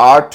8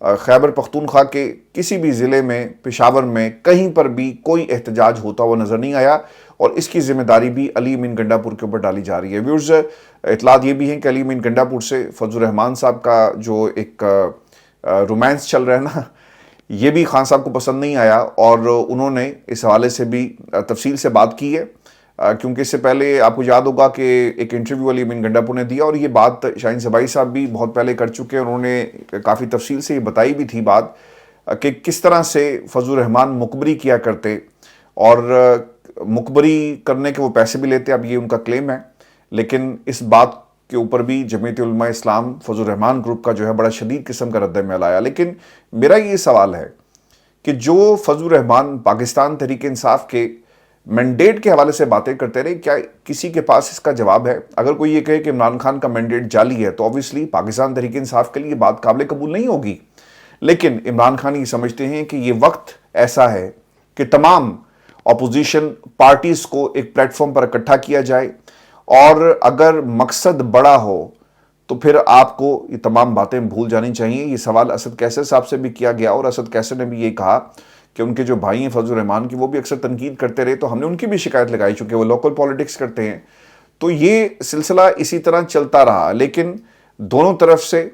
خیبر پختونخوا کے کسی بھی ضلع میں، پشاور میں کہیں پر بھی کوئی احتجاج ہوتا ہوا نظر نہیں آیا، اور اس کی ذمہ داری بھی علی امین گنڈا پور کے اوپر ڈالی جا رہی ہے۔ ویورز، اطلاعات یہ بھی ہیں کہ علی امین گنڈا پور سے فضل الرحمان صاحب کا جو ایک رومانس چل رہا ہے نا، یہ بھی خان صاحب کو پسند نہیں آیا، اور انہوں نے اس حوالے سے بھی تفصیل سے بات کی ہے، کیونکہ اس سے پہلے آپ کو یاد ہوگا کہ ایک انٹرویو علی امین گنڈا پور نے دیا، اور یہ بات شاہین صبائی صاحب بھی بہت پہلے کر چکے ہیں، انہوں نے کافی تفصیل سے یہ بتائی بھی تھی بات کہ کس طرح سے فضل الرحمان مخبری کیا کرتے، اور مخبری کرنے کے وہ پیسے بھی لیتے، اب یہ ان کا کلیم ہے، لیکن اس بات کے اوپر بھی جمعیت علماء اسلام فضل الرحمان گروپ کا جو ہے بڑا شدید قسم کا رد عمل آیا۔ لیکن میرا یہ سوال ہے کہ جو فضل الرحمان پاکستان تحریک انصاف کے مینڈیٹ کے حوالے سے باتیں کرتے رہے، کیا کسی کے پاس اس کا جواب ہے؟ اگر کوئی یہ کہے کہ عمران خان کا مینڈیٹ جعلی ہے تو obviously پاکستان تحریک انصاف کے لیے یہ بات قابل قبول نہیں ہوگی، لیکن عمران خان یہ سمجھتے ہیں کہ یہ وقت ایسا ہے کہ تمام اپوزیشن پارٹیز کو ایک پلیٹ فارم پر اکٹھا کیا جائے، اور اگر مقصد بڑا ہو تو پھر آپ کو یہ تمام باتیں بھول جانی چاہیے۔ یہ سوال اسد کیسر صاحب سے بھی کیا گیا، اور اسد کیسر نے بھی یہ کہا کہ ان کے جو بھائی ہیں فضل الرحمان کی، وہ بھی اکثر تنقید کرتے رہے، تو ہم نے ان کی بھی شکایت لگائی چونکہ وہ لوکل پولیٹکس کرتے ہیں، تو یہ سلسلہ اسی طرح چلتا رہا۔ لیکن دونوں طرف سے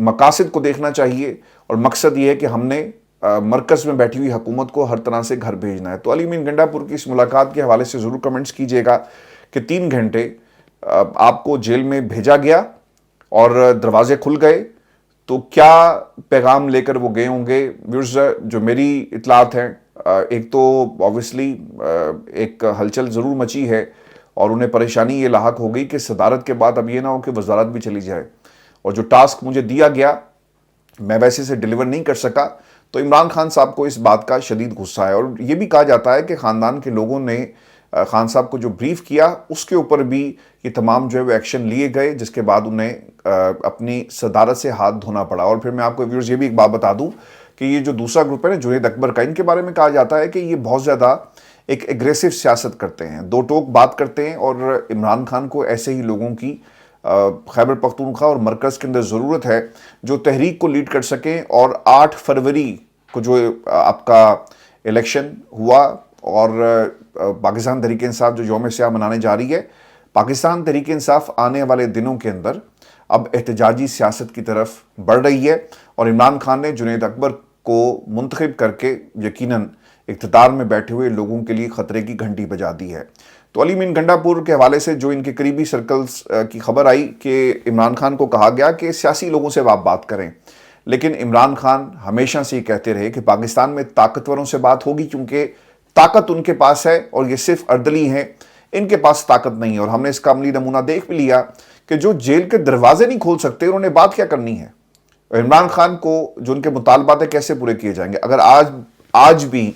مقاصد کو دیکھنا چاہیے، اور مقصد یہ ہے کہ ہم نے مرکز میں بیٹھی ہوئی حکومت کو ہر طرح سے گھر بھیجنا ہے۔ تو علی امین گنڈا پور کی اس ملاقات کے حوالے سے ضرور کمنٹس کیجئے گا کہ 3 گھنٹے آپ کو جیل میں بھیجا گیا اور دروازے کھل گئے، تو کیا پیغام لے کر وہ گئے ہوں گے؟ ویورز، جو میری اطلاعات ہیں، ایک تو obviously ایک ہلچل ضرور مچی ہے، اور انہیں پریشانی یہ لاحق ہو گئی کہ صدارت کے بعد اب یہ نہ ہو کہ وزارت بھی چلی جائے، اور جو ٹاسک مجھے دیا گیا میں ویسے سے ڈیلیور نہیں کر سکا، تو عمران خان صاحب کو اس بات کا شدید غصہ ہے، اور یہ بھی کہا جاتا ہے کہ خاندان کے لوگوں نے خان صاحب کو جو بریف کیا اس کے اوپر بھی یہ تمام جو ہے وہ ایکشن لیے گئے، جس کے بعد انہیں اپنی صدارت سے ہاتھ دھونا پڑا۔ اور پھر میں آپ کو ویورز یہ بھی ایک بات بتا دوں کہ یہ جو دوسرا گروپ ہے نا جنید اکبر کا، ان کے بارے میں کہا جاتا ہے کہ یہ بہت زیادہ ایک ایگریسو سیاست کرتے ہیں، دو ٹوک بات کرتے ہیں، اور عمران خان کو ایسے ہی لوگوں کی خیبر پختونخوا اور مرکز کے اندر ضرورت ہے جو تحریک کو لیڈ کر سکیں۔ اور 8 فروری کو جو آپ کا الیکشن ہوا، اور پاکستان تحریک انصاف جو یوم سیاہ منانے جا رہی ہے، پاکستان تحریک انصاف آنے والے دنوں کے اندر اب احتجاجی سیاست کی طرف بڑھ رہی ہے، اور عمران خان نے جنید اکبر کو منتخب کر کے یقیناً اقتدار میں بیٹھے ہوئے لوگوں کے لیے خطرے کی گھنٹی بجا دی ہے۔ تو علی امین گنڈا پور کے حوالے سے جو ان کے قریبی سرکلز کی خبر آئی کہ عمران خان کو کہا گیا کہ سیاسی لوگوں سے آپ بات کریں، لیکن عمران خان ہمیشہ سے یہ کہتے رہے کہ پاکستان میں طاقتوروں سے بات ہوگی، کیونکہ طاقت ان کے پاس ہے، اور یہ صرف اردلی ہیں، ان کے پاس طاقت نہیں ہے۔ اور ہم نے اس کا عملی نمونہ دیکھ بھی لیا کہ جو جیل کے دروازے نہیں کھول سکتے، انہوں نے بات کیا کرنی ہے؟ عمران خان کو جو ان کے مطالبات ہیں کیسے پورے کیے جائیں گے؟ اگر آج بھی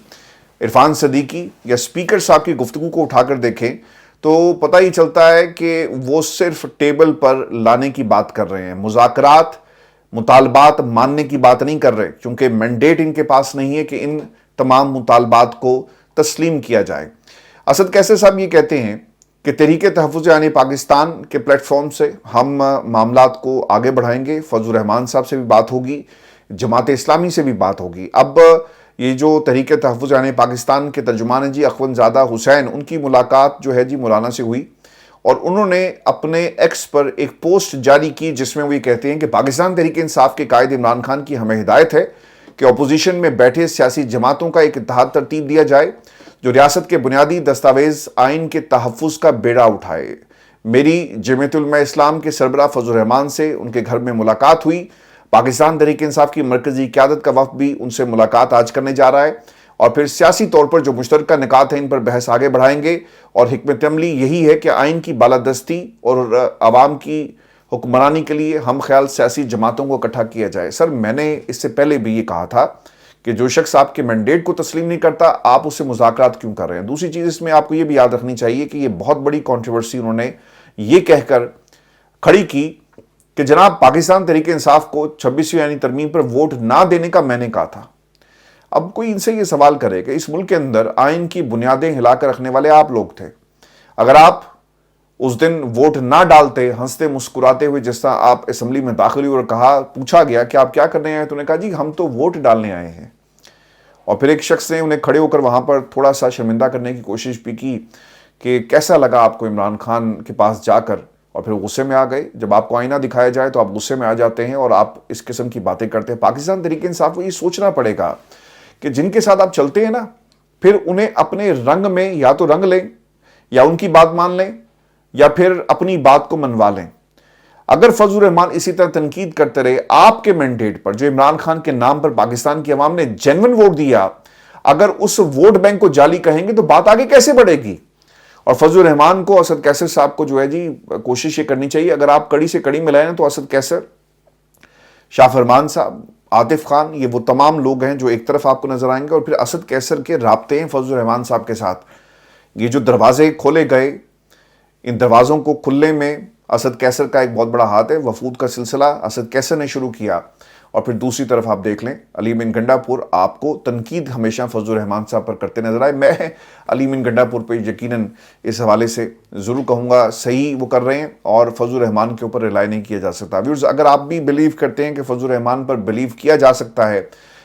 عرفان صدیقی یا اسپیکر صاحب کی گفتگو کو اٹھا کر دیکھیں تو پتہ ہی چلتا ہے کہ وہ صرف ٹیبل پر لانے کی بات کر رہے ہیں، مذاکرات، مطالبات ماننے کی بات نہیں کر رہے، کیونکہ مینڈیٹ ان کے پاس نہیں ہے کہ ان تمام مطالبات کو تسلیم کیا جائے۔ اسد کیسر صاحب یہ کہتے ہیں کہ تحریک تحفظ یعنی پاکستان کے پلیٹ فارم سے ہم معاملات کو آگے بڑھائیں گے، فضل الرحمان صاحب سے بھی بات ہوگی، جماعت اسلامی سے بھی بات ہوگی۔ اب یہ جو تحریک تحفظ یعنی پاکستان کے ترجمان ہیں جی اخوند زادہ حسین، ان کی ملاقات جو ہے جی مولانا سے ہوئی، اور انہوں نے اپنے ایکس پر ایک پوسٹ جاری کی جس میں وہ یہ کہتے ہیں کہ پاکستان تحریک انصاف کے قائد عمران خان کی ہمیں ہدایت ہے کہ اپوزیشن میں بیٹھے سیاسی جماعتوں کا ایک اتحاد ترتیب دیا جائے جو ریاست کے بنیادی دستاویز آئین کے تحفظ کا بیڑا اٹھائے۔ میری جمعیت علماء اسلام کے سربراہ فضل الرحمان سے ان کے گھر میں ملاقات ہوئی، پاکستان تحریک انصاف کی مرکزی قیادت کا وفد بھی ان سے ملاقات آج کرنے جا رہا ہے، اور پھر سیاسی طور پر جو مشترکہ نکات ہیں ان پر بحث آگے بڑھائیں گے، اور حکمت عملی یہی ہے کہ آئین کی بالادستی اور عوام کی حکمرانی کے لیے ہم خیال سیاسی جماعتوں کو اکٹھا کیا جائے۔ سر، میں نے اس سے پہلے بھی یہ کہا تھا کہ جو شخص آپ کے مینڈیٹ کو تسلیم نہیں کرتا، آپ اس سے مذاکرات کیوں کر رہے ہیں؟ دوسری چیز اس میں آپ کو یہ بھی یاد رکھنی چاہیے کہ یہ بہت بڑی کنٹروورسی انہوں نے یہ کہہ کر کھڑی کی کہ جناب پاکستان تحریک انصاف کو 26ویں یعنی ترمیم پر ووٹ نہ دینے کا میں نے کہا تھا۔ اب کوئی ان سے یہ سوال کرے کہ اس ملک کے اندر آئین کی بنیادیں ہلا کر رکھنے والے آپ لوگ تھے، اگر آپ اس دن ووٹ نہ ڈالتے، ہنستے مسکراتے ہوئے جس طرح آپ اسمبلی میں داخل ہوئے اور پوچھا گیا کہ آپ کیا کرنے آئے ہیں، تو انہوں نے کہا جی ہم تو ووٹ ڈالنے آئے ہیں. اور پھر ایک شخص نے انہیں کھڑے ہو کر وہاں پر تھوڑا سا شرمندہ کرنے کی کوشش بھی کی کہ کیسا لگا آپ کو عمران خان کے پاس جا کر، اور پھر غصے میں آ گئے. جب آپ کو آئینہ دکھایا جائے تو آپ غصے میں آ جاتے ہیں اور آپ اس قسم کی باتیں کرتے ہیں. پاکستان تحریک انصاف کو یہ سوچنا پڑے گا کہ جن کے ساتھ آپ چلتے ہیں نا، پھر انہیں اپنے رنگ میں یا تو رنگ لیں یا ان کی بات مان لیں یا پھر اپنی بات کو منوا لیں. اگر فضل الرحمان اسی طرح تنقید کرتے رہے آپ کے مینڈیٹ پر، جو عمران خان کے نام پر پاکستان کی عوام نے جینون ووٹ دیا، اگر اس ووٹ بینک کو جعلی کہیں گے تو بات آگے کیسے بڑھے گی؟ اور فضل الرحمان کو، اسد کیسر صاحب کو جو ہے جی کوشش یہ کرنی چاہیے، اگر آپ کڑی سے کڑی ملائیں تو اسد کیسر، شاہ فرمان صاحب، عاطف خان، یہ وہ تمام لوگ ہیں جو ایک طرف آپ کو نظر آئیں گے. اور پھر اسد کیسر کے رابطے ہیں فضل الرحمان صاحب کے ساتھ. یہ جو دروازے کھولے گئے، ان دروازوں کو کھلنے میں اسد کیسر کا ایک بہت بڑا ہاتھ ہے. وفود کا سلسلہ اسد کیسر نے شروع کیا. اور پھر دوسری طرف آپ دیکھ لیں علی امین گنڈا پور، آپ کو تنقید ہمیشہ فضل الرحمان صاحب پر کرتے نظر آئے. میں علی امین گنڈا پور پہ یقیناً اس حوالے سے ضرور کہوں گا صحیح وہ کر رہے ہیں، اور فضل الرحمان کے اوپر ریلائی نہیں کیا جا سکتا. ویورز، اگر آپ بھی بلیو کرتے ہیں کہ فضل الرحمان پر بلیو کیا جا سکتا ہے،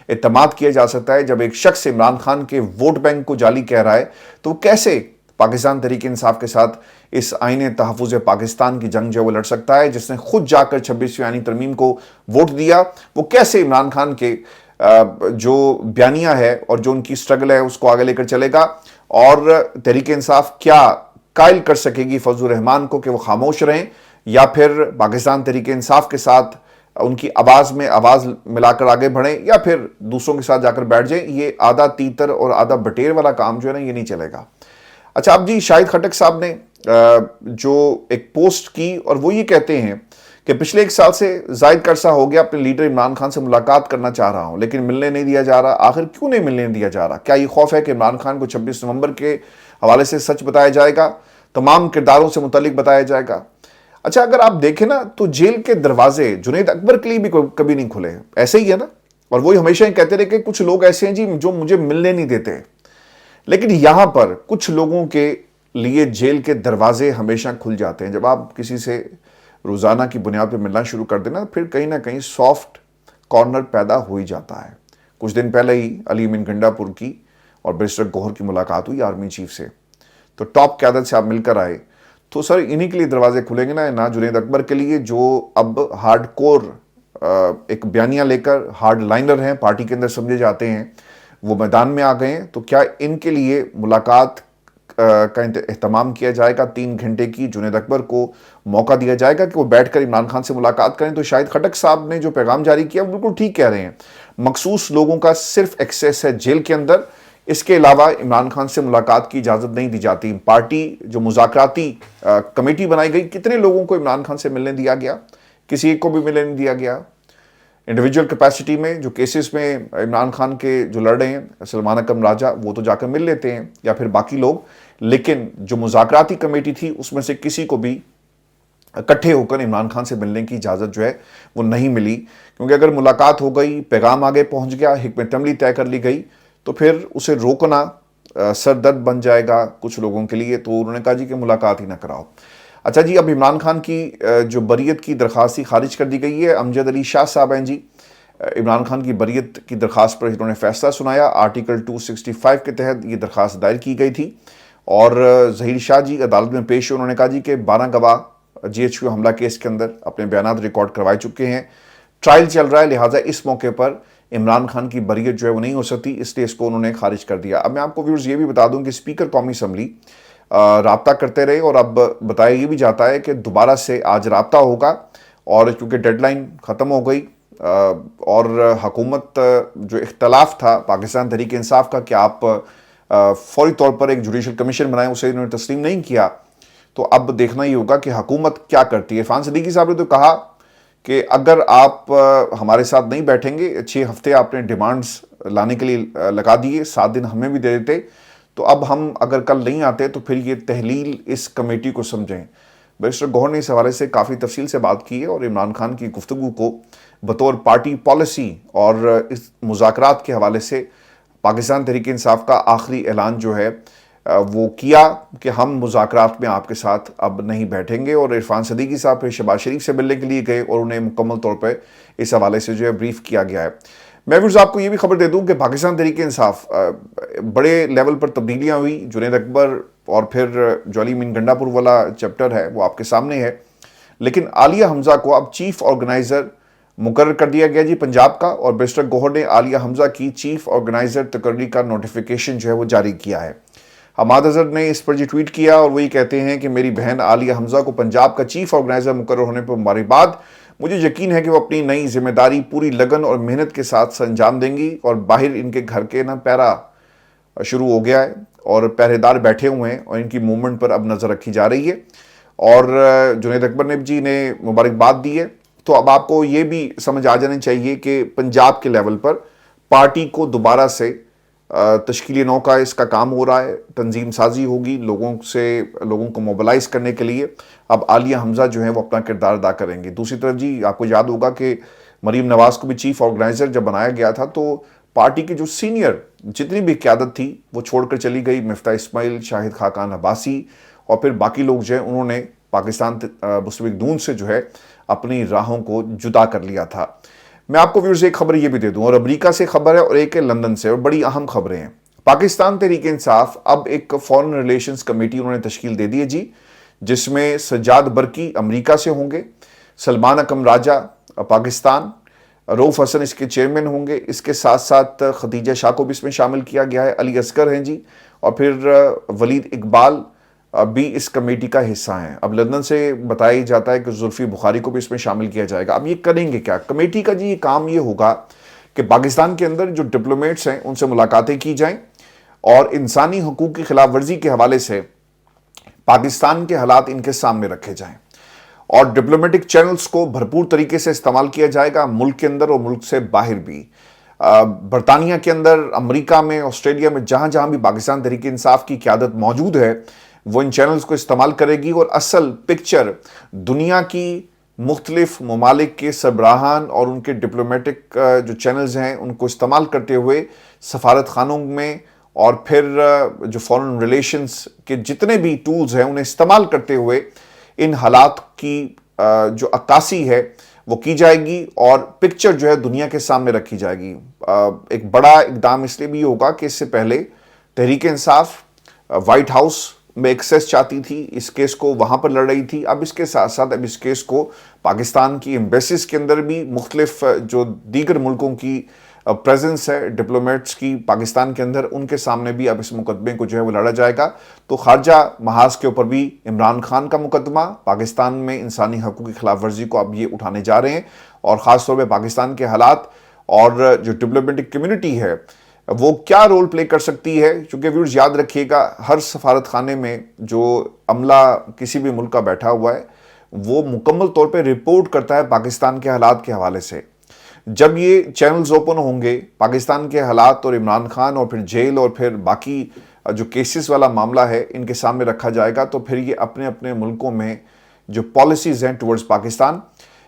اعتماد کیا جا سکتا ہے، جب ایک شخص عمران خان کے ووٹ بینک کو جعلی کہہ رہا ہے، تو وہ کیسے پاکستان تحریک انصاف کے ساتھ اس آئین تحفظ پاکستان کی جنگ جو وہ لڑ سکتا ہے، جس نے خود جا کر 26ویں آئینی ترمیم کو ووٹ دیا؟ وہ کیسے عمران خان کے جو بیانیہ ہے اور جو ان کی سٹرگل ہے اس کو آگے لے کر چلے گا؟ اور تحریک انصاف کیا قائل کر سکے گی فضل الرحمان کو کہ وہ خاموش رہیں، یا پھر پاکستان تحریک انصاف کے ساتھ ان کی آواز میں آواز ملا کر آگے بڑھیں، یا پھر دوسروں کے ساتھ جا کر بیٹھ جائیں؟ یہ آدھا تیتر اور آدھا بٹیر والا کام جو ہے نا، یہ نہیں چلے گا. اچھا، اب جی شاہد خٹک صاحب نے جو ایک پوسٹ کی، اور وہ یہ کہتے ہیں کہ پچھلے 1 سال سے زائد کا عرصہ ہو گیا اپنے لیڈر عمران خان سے ملاقات کرنا چاہ رہا ہوں، لیکن ملنے نہیں دیا جا رہا. آخر کیوں نہیں ملنے دیا جا رہا؟ کیا یہ خوف ہے کہ عمران خان کو 26 نومبر کے حوالے سے سچ بتایا جائے گا، تمام کرداروں سے متعلق بتایا جائے گا؟ اچھا، اگر آپ دیکھیں نا تو جیل کے دروازے جنید اکبر کے لیے بھی کبھی نہیں کھلے، ایسے ہی ہے نا. اور وہی ہمیشہ ہی کہتے رہے کہ کچھ لوگ ایسے ہیں جی جو مجھے ملنے نہیں دیتے. لیکن یہاں پر کچھ لوگوں کے لیے جیل کے دروازے ہمیشہ کھل جاتے ہیں. جب آپ کسی سے روزانہ کی بنیاد پہ ملنا شروع کر دینا، پھر کہیں نہ کہیں سافٹ کارنر پیدا ہو ہی جاتا ہے. کچھ دن پہلے ہی علی امین گنڈا پور کی اور بیرسٹر گوہر کی ملاقات ہوئی آرمی چیف سے، تو ٹاپ قیادت سے آپ مل کر آئے، تو سر انہی کے لیے دروازے کھلیں گے نا جنید اکبر کے لیے، جو اب ہارڈ کور ایک بیانیہ لے کر ہارڈ لائنر ہیں، پارٹی کے اندر سمجھے جاتے ہیں، وہ میدان میں آ گئے ہیں. تو کیا ان کے لیے ملاقات کا اہتمام کیا جائے گا؟ 3 گھنٹے کی جنید اکبر کو موقع دیا جائے گا کہ وہ بیٹھ کر عمران خان سے ملاقات کریں؟ تو شاہد خٹک صاحب نے جو پیغام جاری کیا وہ بالکل ٹھیک کہہ رہے ہیں. مخصوص لوگوں کا صرف ایکسیس ہے جیل کے اندر، اس کے علاوہ عمران خان سے ملاقات کی اجازت نہیں دی جاتی. پارٹی جو مذاکراتی کمیٹی بنائی گئی، کتنے لوگوں کو عمران خان سے ملنے دیا گیا؟ کسی ایک کو بھی ملنے نہیں دیا گیا. انڈیویجول کیپیسٹی میں جو کیسز میں عمران خان کے جو لڑ رہے ہیں، سلمان اکرم راجہ، وہ تو جا کر مل لیتے ہیں، یا پھر باقی لوگ. لیکن جو مذاکراتی کمیٹی تھی اس میں سے کسی کو بھی اکٹھے ہو کر عمران خان سے ملنے کی اجازت جو ہے وہ نہیں ملی. کیونکہ اگر ملاقات ہو گئی، پیغام آگے پہنچ گیا، حکمت عملی طے کر لی گئی، تو پھر اسے روکنا سر درد بن جائے گا کچھ لوگوں کے لیے. تو انہوں نے کہا جی کہ ملاقات ہی نہ کراؤ. اچھا جی، اب عمران خان کی جو بریت کی درخواست خارج کر دی گئی ہے. امجد علی شاہ صاحب ہیں جی، عمران خان کی بریت کی درخواست پر انہوں نے فیصلہ سنایا. آرٹیکل 265 کے تحت یہ درخواست دائر کی گئی تھی، اور ظہیر شاہ جی عدالت میں پیش ہوئے. انہوں نے کہا جی کہ 12 گواہ GHQ حملہ کیس کے اندر اپنے بیانات ریکارڈ کروائے چکے ہیں، ٹرائل چل رہا ہے، لہٰذا اس موقع پر عمران خان کی بریت جو ہے وہ نہیں ہو سکتی، اس لیے اس کو انہوں نے خارج کر دیا. اب میں آپ کو ویورز یہ بھی بتا دوں کہ اسپیکر قومی اسمبلی رابطہ کرتے رہے، اور اب بتایا یہ بھی جاتا ہے کہ دوبارہ سے آج رابطہ ہوگا. اور کیونکہ ڈیڈ لائن ختم ہو گئی، اور حکومت جو اختلاف تھا پاکستان تحریک انصاف کا کہ آپ فوری طور پر ایک جوڈیشل کمیشن بنائیں، اسے انہوں نے تسلیم نہیں کیا. تو اب دیکھنا ہی ہوگا کہ حکومت کیا کرتی ہے. عرفان صدیقی صاحب نے تو کہا کہ اگر آپ ہمارے ساتھ نہیں بیٹھیں گے، 6 ہفتے آپ نے ڈیمانڈز لانے کے لیے لگا دیے، 7 دن ہمیں بھی دے دیتے، تو اب ہم اگر کل نہیں آتے تو پھر یہ تحلیل اس کمیٹی کو سمجھیں. بیرسٹر گوہر نے اس حوالے سے کافی تفصیل سے بات کی ہے، اور عمران خان کی گفتگو کو بطور پارٹی پالیسی اور اس مذاکرات کے حوالے سے پاکستان تحریک انصاف کا آخری اعلان جو ہے وہ کیا کہ ہم مذاکرات میں آپ کے ساتھ اب نہیں بیٹھیں گے، اور عرفان صدیقی صاحب پھر شہباز شریف سے ملنے کے لیے گئے اور انہیں مکمل طور پہ اس حوالے سے جو ہے بریف کیا گیا ہے۔ میں ویورز آپ کو یہ بھی خبر دے دوں کہ پاکستان تحریک انصاف بڑے لیول پر تبدیلیاں ہوئی۔ جنید اکبر اور پھر جو علی امین گنڈا پور والا چیپٹر ہے وہ آپ کے سامنے ہے، لیکن عالیہ حمزہ کو اب چیف آرگنائزر مقرر کر دیا گیا جی پنجاب کا، اور بیرسٹر گوہر نے عالیہ حمزہ کی چیف آرگنائزر تقرری کا نوٹیفیکیشن جو ہے وہ جاری کیا ہے۔ حماد اظہر نے اس پر جی ٹویٹ کیا اور وہی کہتے ہیں کہ میری بہن عالیہ حمزہ کو پنجاب کا چیف آرگنائزر مقرر ہونے پر مبارکباد۔ مجھے یقین ہے کہ وہ اپنی نئی ذمہ داری پوری لگن اور محنت کے ساتھ انجام دیں گی، اور باہر ان کے گھر کے پہرا شروع ہو گیا ہے اور پہرے دار بیٹھے ہوئے ہیں اور ان کی موومنٹ پر اب نظر رکھی جا رہی ہے، اور جنید اکبر نے جی نے مبارکباد دی ہے۔ تو اب آپ کو یہ بھی سمجھ آ جانا چاہیے کہ پنجاب کے لیول پر پارٹی کو دوبارہ سے تشکیل نو کا اس کا کام ہو رہا ہے، تنظیم سازی ہوگی، لوگوں کو موبلائز کرنے کے لیے اب عالیہ حمزہ جو ہیں وہ اپنا کردار ادا کریں گے۔ دوسری طرف جی آپ کو یاد ہوگا کہ مریم نواز کو بھی چیف آرگنائزر جب بنایا گیا تھا تو پارٹی کی جو سینئر جتنی بھی قیادت تھی وہ چھوڑ کر چلی گئی، مفتاح اسماعیل، شاہد خاقان عباسی اور پھر باقی لوگ جو ہیں انہوں نے پاکستان مسلم لیگ نون سے جو ہے اپنی راہوں کو جدا کر لیا تھا۔ میں آپ کو ویورز ایک خبر یہ بھی دے دوں، اور امریکہ سے خبر ہے اور ایک ہے لندن سے، اور بڑی اہم خبریں ہیں۔ پاکستان تحریک انصاف اب ایک فورن ریلیشنز کمیٹی انہوں نے تشکیل دے دی ہے جی، جس میں سجاد برکی امریکہ سے ہوں گے، سلمان اکرم راجہ پاکستان، روف حسن اس کے چیئرمین ہوں گے، اس کے ساتھ ساتھ خدیجہ شاہ کو بھی اس میں شامل کیا گیا ہے، علی اصغر ہیں جی، اور پھر ولید اقبال بھی اس کمیٹی کا حصہ ہیں۔ اب لندن سے بتایا جاتا ہے کہ زلفی بخاری کو بھی اس میں شامل کیا جائے گا۔ اب یہ کریں گے کیا؟ کمیٹی کا جی یہ کام یہ ہوگا کہ پاکستان کے اندر جو ڈپلومیٹس ہیں ان سے ملاقاتیں کی جائیں اور انسانی حقوق کی خلاف ورزی کے حوالے سے پاکستان کے حالات ان کے سامنے رکھے جائیں، اور ڈپلومیٹک چینلز کو بھرپور طریقے سے استعمال کیا جائے گا، ملک کے اندر اور ملک سے باہر بھی۔ برطانیہ کے اندر، امریکہ میں، آسٹریلیا میں، جہاں جہاں بھی پاکستان تحریک انصاف کی قیادت موجود ہے وہ ان چینلز کو استعمال کرے گی، اور اصل پکچر دنیا کی مختلف ممالک کے سربراہان اور ان کے ڈپلومیٹک جو چینلز ہیں ان کو استعمال کرتے ہوئے سفارت خانوں میں اور پھر جو فورن ریلیشنز کے جتنے بھی ٹولز ہیں انہیں استعمال کرتے ہوئے ان حالات کی جو عکاسی ہے وہ کی جائے گی، اور پکچر جو ہے دنیا کے سامنے رکھی جائے گی۔ ایک بڑا اقدام اس لیے بھی ہوگا کہ اس سے پہلے تحریک انصاف وائٹ ہاؤس میں ایکسیس چاہتی تھی، اس کیس کو وہاں پر لڑ رہی تھی، اب اس کے ساتھ ساتھ اب اس کیس کو پاکستان کی ایمبیسیز کے اندر بھی، مختلف جو دیگر ملکوں کی پریزنس ہے ڈپلومیٹس کی پاکستان کے اندر، ان کے سامنے بھی اب اس مقدمے کو جو ہے وہ لڑا جائے گا۔ تو خارجہ محاذ کے اوپر بھی عمران خان کا مقدمہ پاکستان میں انسانی حقوق کی خلاف ورزی کو اب یہ اٹھانے جا رہے ہیں، اور خاص طور پہ پاکستان کے حالات اور جو ڈپلومیٹک کمیونٹی ہے وہ کیا رول پلے کر سکتی ہے، چونکہ ویورز یاد رکھیے گا ہر سفارت خانے میں جو عملہ کسی بھی ملک کا بیٹھا ہوا ہے وہ مکمل طور پہ رپورٹ کرتا ہے پاکستان کے حالات کے حوالے سے۔ جب یہ چینلز اوپن ہوں گے، پاکستان کے حالات اور عمران خان اور پھر جیل اور پھر باقی جو کیسز والا معاملہ ہے ان کے سامنے رکھا جائے گا، تو پھر یہ اپنے اپنے ملکوں میں جو پالیسیز ہیں ٹورڈز پاکستان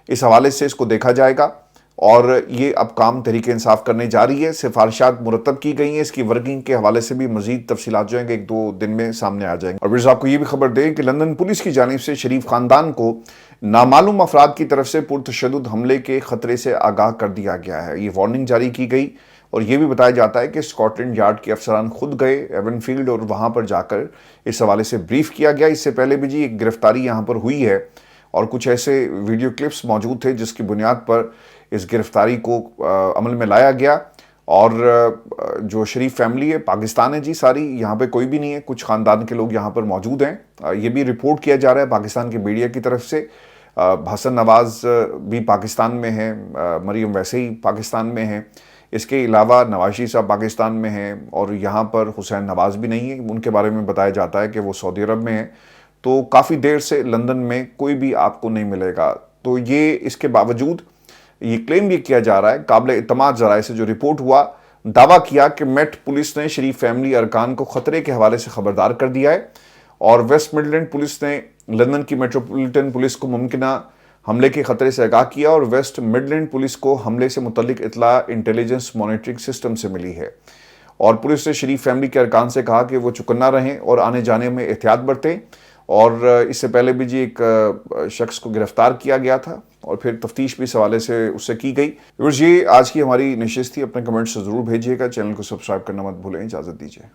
اس حوالے سے اس کو دیکھا جائے گا، اور یہ اب کام تحریک انصاف کرنے جا رہی ہے۔ سفارشات مرتب کی گئی ہیں، اس کی ورکنگ کے حوالے سے بھی مزید تفصیلات جو ہیں کہ ایک دو دن میں سامنے آ جائیں گے۔ اور ویورز آپ کو یہ بھی خبر دیں کہ لندن پولیس کی جانب سے شریف خاندان کو نامعلوم افراد کی طرف سے پرتشدد حملے کے خطرے سے آگاہ کر دیا گیا ہے۔ یہ وارننگ جاری کی گئی، اور یہ بھی بتایا جاتا ہے کہ اسکاٹ لینڈ یارڈ کے افسران خود گئے ایون فیلڈ اور وہاں پر جا کر اس حوالے سے بریف کیا گیا۔ اس سے پہلے بھی جی ایک گرفتاری یہاں پر ہوئی ہے، اور کچھ ایسے ویڈیو کلپس موجود تھے جس کی بنیاد پر اس گرفتاری کو عمل میں لایا گیا، اور جو شریف فیملی ہے پاکستان ہے جی ساری، یہاں پہ کوئی بھی نہیں ہے، کچھ خاندان کے لوگ یہاں پر موجود ہیں۔ یہ بھی رپورٹ کیا جا رہا ہے پاکستان کے میڈیا کی طرف سے۔ حسن نواز بھی پاکستان میں ہیں، مریم ویسے ہی پاکستان میں ہیں، اس کے علاوہ نواز شریف صاحب پاکستان میں ہیں، اور یہاں پر حسین نواز بھی نہیں ہے، ان کے بارے میں بتایا جاتا ہے کہ وہ سعودی عرب میں ہیں۔ تو کافی دیر سے لندن میں کوئی بھی آپ کو نہیں ملے گا۔ تو یہ اس کے باوجود یہ کلیم بھی کیا جا رہا ہے، قابل اعتماد ذرائع سے جو رپورٹ ہوا، دعویٰ کیا کہ میٹ پولیس نے شریف فیملی ارکان کو خطرے کے حوالے سے خبردار کر دیا ہے، اور ویسٹ مڈلینڈ پولیس نے لندن کی میٹروپولیٹن پولیس کو ممکنہ حملے کے خطرے سے آگاہ کیا، اور ویسٹ مڈلینڈ پولیس کو حملے سے متعلق اطلاع انٹیلیجنس مانیٹرنگ سسٹم سے ملی ہے۔ اور پولیس نے شریف فیملی کے ارکان سے کہا کہ وہ چوکنا رہیں اور آنے جانے میں احتیاط برتیں. اور اس سے پہلے بھی جی ایک شخص کو گرفتار کیا گیا تھا اور پھر تفتیش بھی اس حوالے سے اس سے کی گئی. یہ آج کی ہماری نشست تھی. اپنے کمنٹس ضرور بھیجیے گا. چینل کو سبسکرائب کرنا مت بھولیں. اجازت دیجیے.